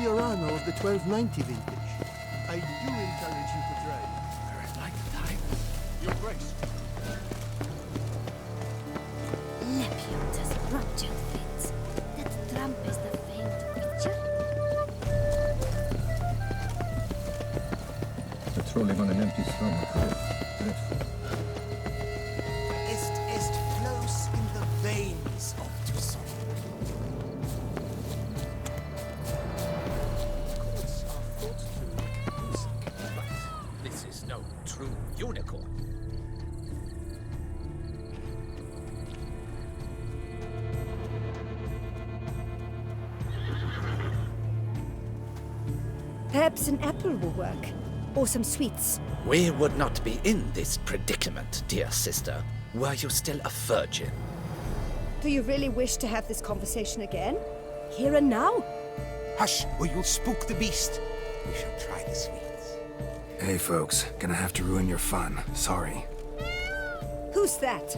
Fiorano of the 1290 vintage. I do encourage you to drive. I'd like the time. Your Grace. Lepiutas ruptured fits. That tramp is the famed creature. Patrolling on an empty stomach. Dreadful. Est flows in the veins of Toussaint. Chords are thought to make music, but this is no true unicorn. Perhaps an apple will work. Or some sweets. We would not be in this predicament, dear sister, were you still a virgin. Do you really wish to have this conversation again? Here and now? Hush, or you'll spook the beast. We shall try the sweets. Hey folks, gonna have to ruin your fun. Sorry. Who's that?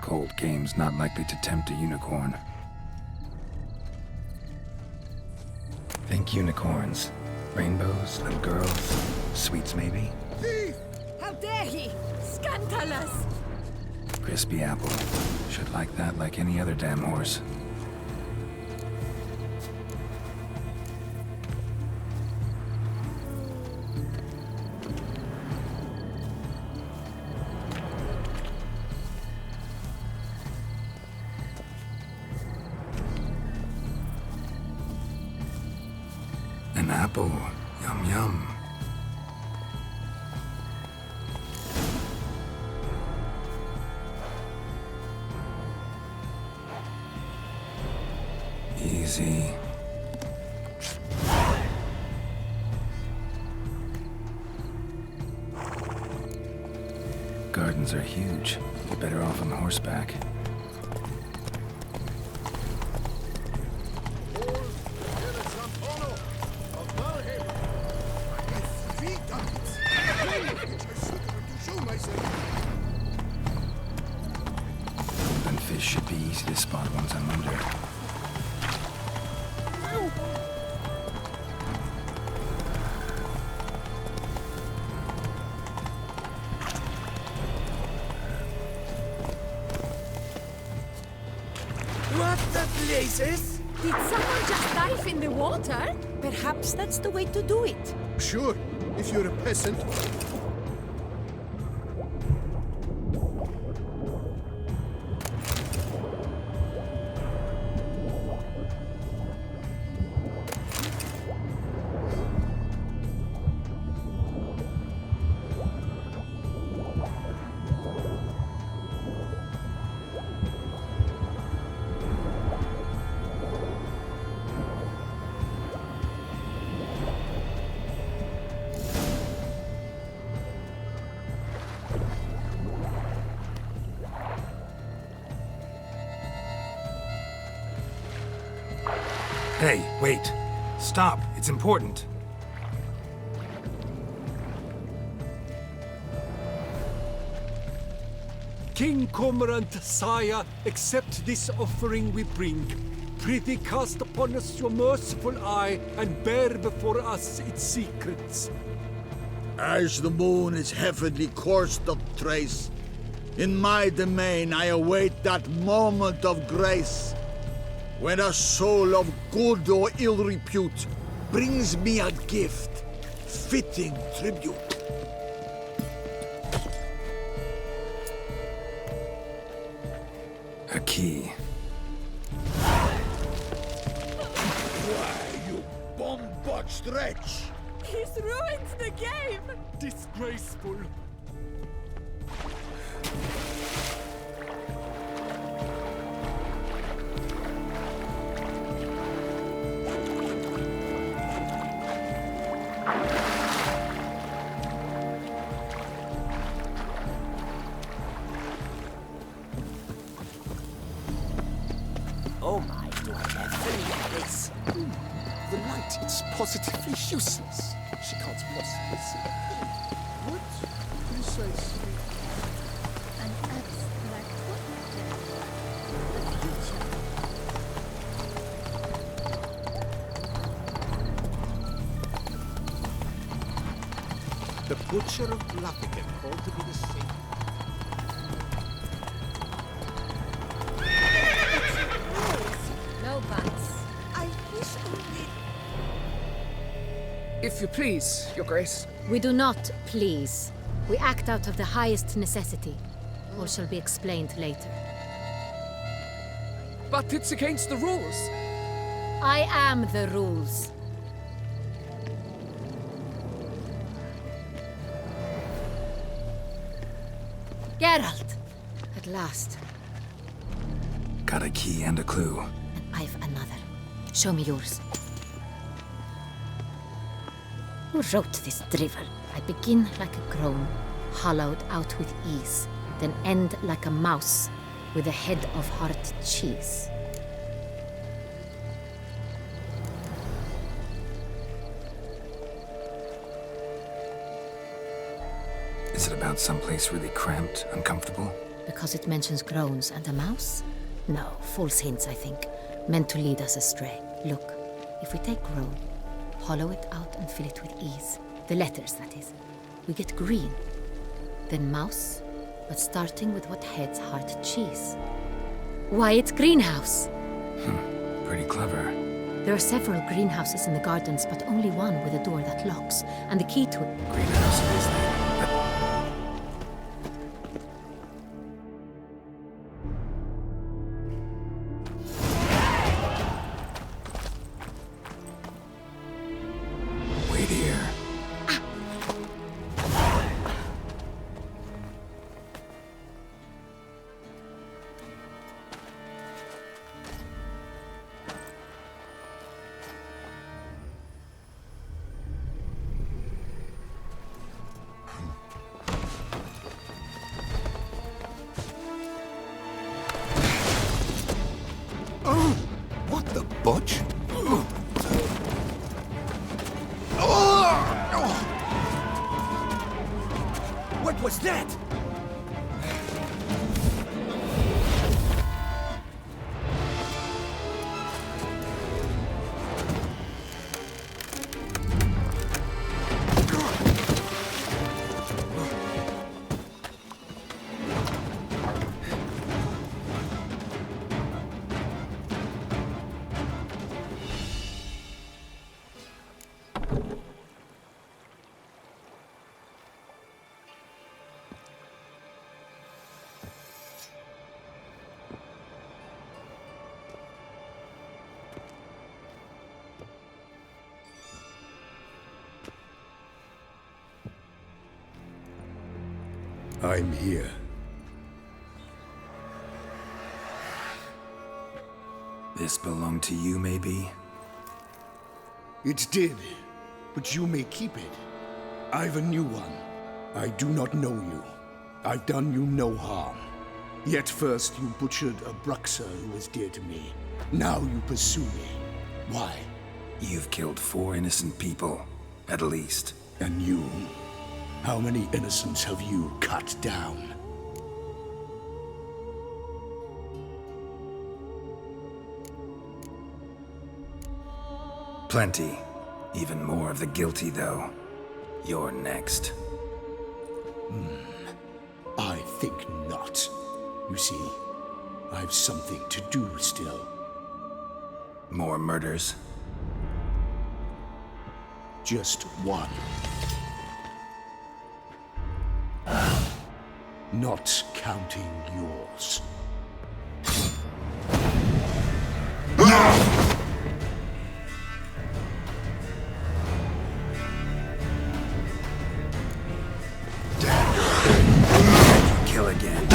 Cold game's not likely to tempt a unicorn. Think unicorns. Rainbows, little girls, sweets maybe? How dare he! Scandalous! Crispy apple. Should like that like any other damn horse. An apple. Yum yum. Easy. Gardens are huge. You're better off on horseback. Golden fish should be easy to spot once I'm under. What the blazes? Did someone just dive in the water? Perhaps that's the way to do it. Sure, if you're a peasant. Hey, wait. Stop. It's important. King Cormorant, sire, accept this offering we bring. Prithee cast upon us your merciful eye, and bear before us its secrets. As the moon is heavily coursed of trace, in my domain I await that moment of grace, when a soul of good or ill repute brings me a gift, fitting tribute. A key. Why, you bomb-botched wretch! He's ruined the game! Disgraceful. Oh my, do I ever need this? The light, it's positively useless. She can't possibly see a thing. What precisely? An abstract what? The future. The butcher of Bluffican called to be the saint. No buts. I wish only. If you please, Your Grace. We do not please. We act out of the highest necessity. All shall be explained later. But it's against the rules. I am the rules. Geralt! At last. Got a key and a clue. And I've another. Show me yours. Who wrote this drivel? I begin like a groan, hollowed out with ease, then end like a mouse with a head of hard cheese. Is it about someplace really cramped, uncomfortable? Because it mentions groans and a mouse? No, false hints, I think. Meant to lead us astray. Look, if we take groan, hollow it out and fill it with ease. The letters, that is. We get green. Then mouse, but starting with what heads hard cheese. Why, it's greenhouse! Pretty clever. There are several greenhouses in the gardens, but only one with a door that locks, and the key to it. Greenhouse is there. Wait here. What the butch? What was that? I'm here. This belonged to you, maybe? It did, but you may keep it. I've a new one. I do not know you. I've done you no harm. Yet first you butchered a Bruxer who was dear to me. Now you pursue me. Why? You've killed 4 innocent people, at least. And you? How many innocents have you cut down? Plenty. Even more of the guilty, though. You're next. I think not. You see, I've something to do still. More murders? Just one. Not counting yours. Kill again.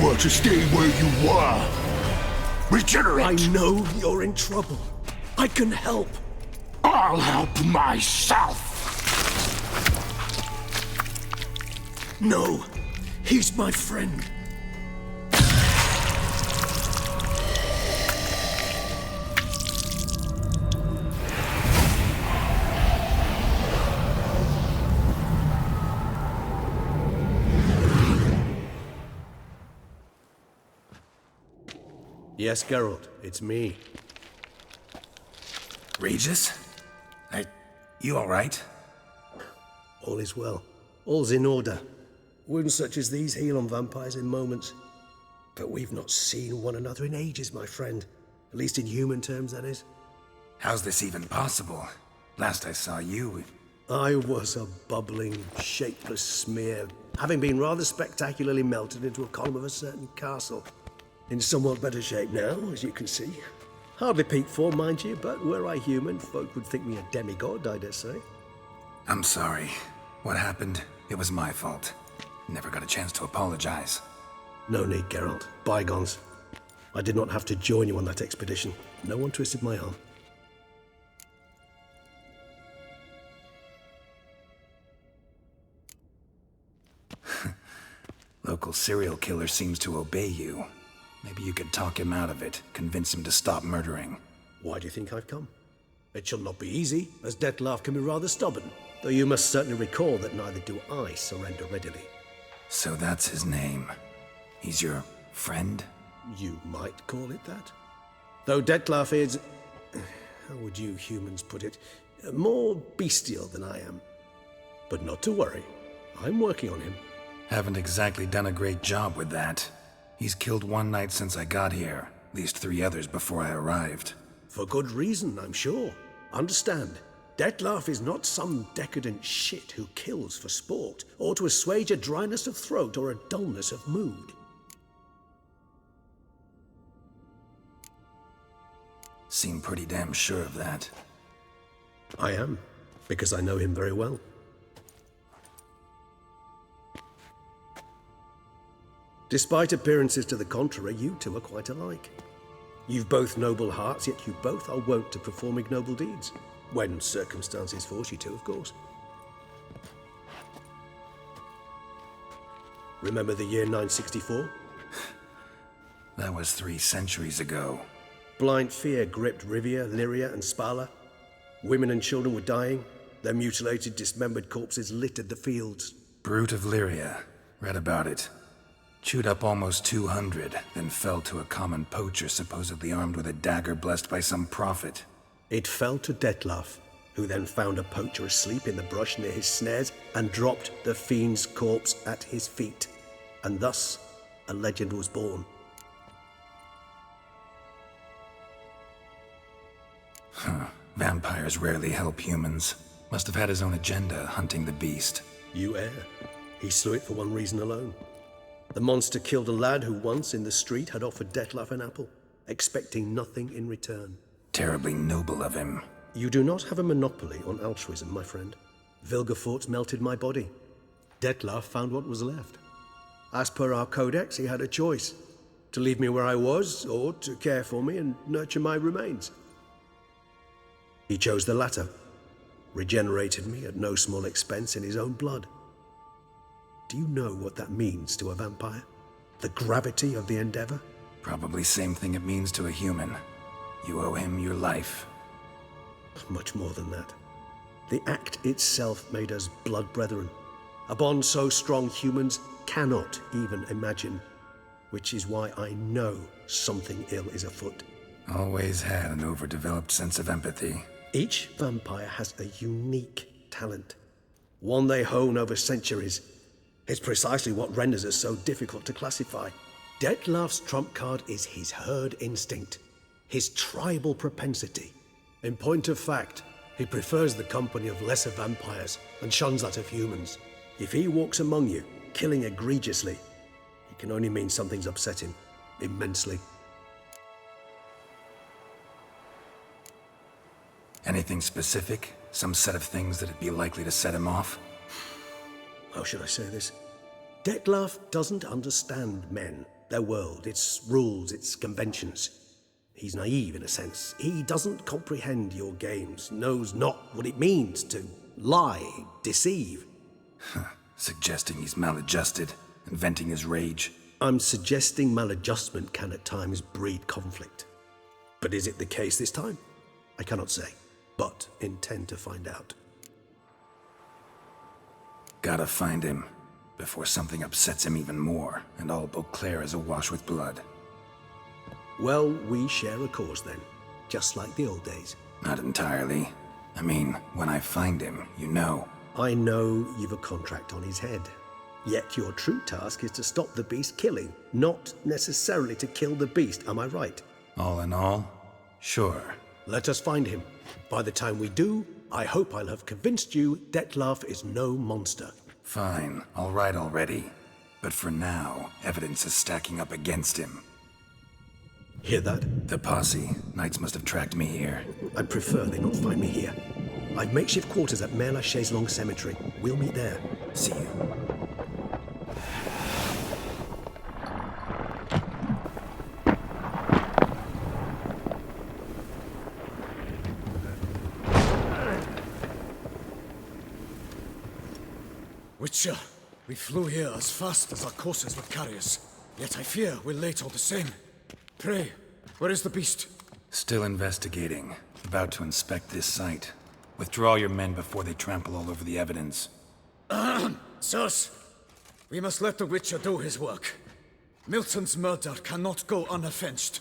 were to stay where you were. Regenerate! I know you're in trouble. I can help. I'll help myself! No, he's my friend. Yes, Geralt, it's me. Regis? You alright? All is well. All's in order. Wounds such as these heal on vampires in moments. But we've not seen one another in ages, my friend. At least in human terms, that is. How's this even possible? Last I saw you... I was a bubbling, shapeless smear, having been rather spectacularly melted into a column of a certain castle. In somewhat better shape now, as you can see. Hardly peak form, mind you, but were I human, folk would think me a demigod, I dare say. I'm sorry. What happened, it was my fault. Never got a chance to apologize. No need, Geralt. Bygones. I did not have to join you on that expedition. No one twisted my arm. Local serial killer seems to obey you. Maybe you could talk him out of it, convince him to stop murdering. Why do you think I've come? It shall not be easy, as Dettlaff can be rather stubborn, though you must certainly recall that neither do I surrender readily. So that's his name. He's your friend? You might call it that. Though Dettlaff is, how would you humans put it, more bestial than I am. But not to worry, I'm working on him. Haven't exactly done a great job with that. He's killed one knight since I got here, at least 3 others before I arrived. For good reason, I'm sure. Understand, Dettlaff is not some decadent shit who kills for sport, or to assuage a dryness of throat or a dullness of mood. Seem pretty damn sure of that. I am, because I know him very well. Despite appearances to the contrary, you two are quite alike. You've both noble hearts, yet you both are wont to perform ignoble deeds. When circumstances force you to, of course. Remember the year 964? That was 3 centuries ago. Blind fear gripped Rivia, Lyria, and Spala. Women and children were dying. Their mutilated, dismembered corpses littered the fields. Brute of Lyria. Read about it. Chewed up almost 200, then fell to a common poacher supposedly armed with a dagger blessed by some prophet. It fell to Dettlaff, who then found a poacher asleep in the brush near his snares and dropped the fiend's corpse at his feet. And thus, a legend was born. Vampires rarely help humans. Must have had his own agenda, hunting the beast. You err. He slew it for one reason alone. The monster killed a lad who once in the street had offered Dettlaff an apple, expecting nothing in return. Terribly noble of him. You do not have a monopoly on altruism, my friend. Vilgefortz melted my body. Dettlaff found what was left. As per our codex, he had a choice. To leave me where I was, or to care for me and nurture my remains. He chose the latter. Regenerated me at no small expense in his own blood. Do you know what that means to a vampire? The gravity of the endeavor? Probably same thing it means to a human. You owe him your life. Much more than that. The act itself made us blood brethren. A bond so strong humans cannot even imagine. Which is why I know something ill is afoot. Always had an overdeveloped sense of empathy. Each vampire has a unique talent. One they hone over centuries. It's precisely what renders us so difficult to classify. Dettlaff's trump card is his herd instinct, his tribal propensity. In point of fact, he prefers the company of lesser vampires and shuns that of humans. If he walks among you, killing egregiously, it can only mean something's upset him, immensely. Anything specific? Some set of things that'd be likely to set him off? How should I say this? Dettlaff doesn't understand men. their world, its rules, its conventions. He's naive in a sense. He doesn't comprehend your games, knows not what it means to lie, deceive. Suggesting he's maladjusted and venting his rage. I'm suggesting maladjustment can at times breed conflict. But is it the case this time? I cannot say, but intend to find out. Gotta find him before something upsets him even more and all Beauclair is awash with blood. Well, we share a cause then, just like the old days. Not entirely. I mean, when I find him, you know. I know you've a contract on his head. Yet your true task is to stop the beast killing, not necessarily to kill the beast, am I right? All in all, sure. Let us find him. By the time we do, I hope I'll have convinced you Dettlaff is no monster. Fine, all right already. But for now, evidence is stacking up against him. Hear that? The posse. Knights must have tracked me here. I'd prefer they not find me here. I've makeshift quarters at Mère Lachaise Long Cemetery. We'll meet there. See you. Witcher, we flew here as fast as our courses would carry us. Yet I fear we're late all the same. Pray, where is the beast? Still investigating. About to inspect this site. Withdraw your men before they trample all over the evidence. Sirs, we must let the Witcher do his work. Milton's murder cannot go unavenged.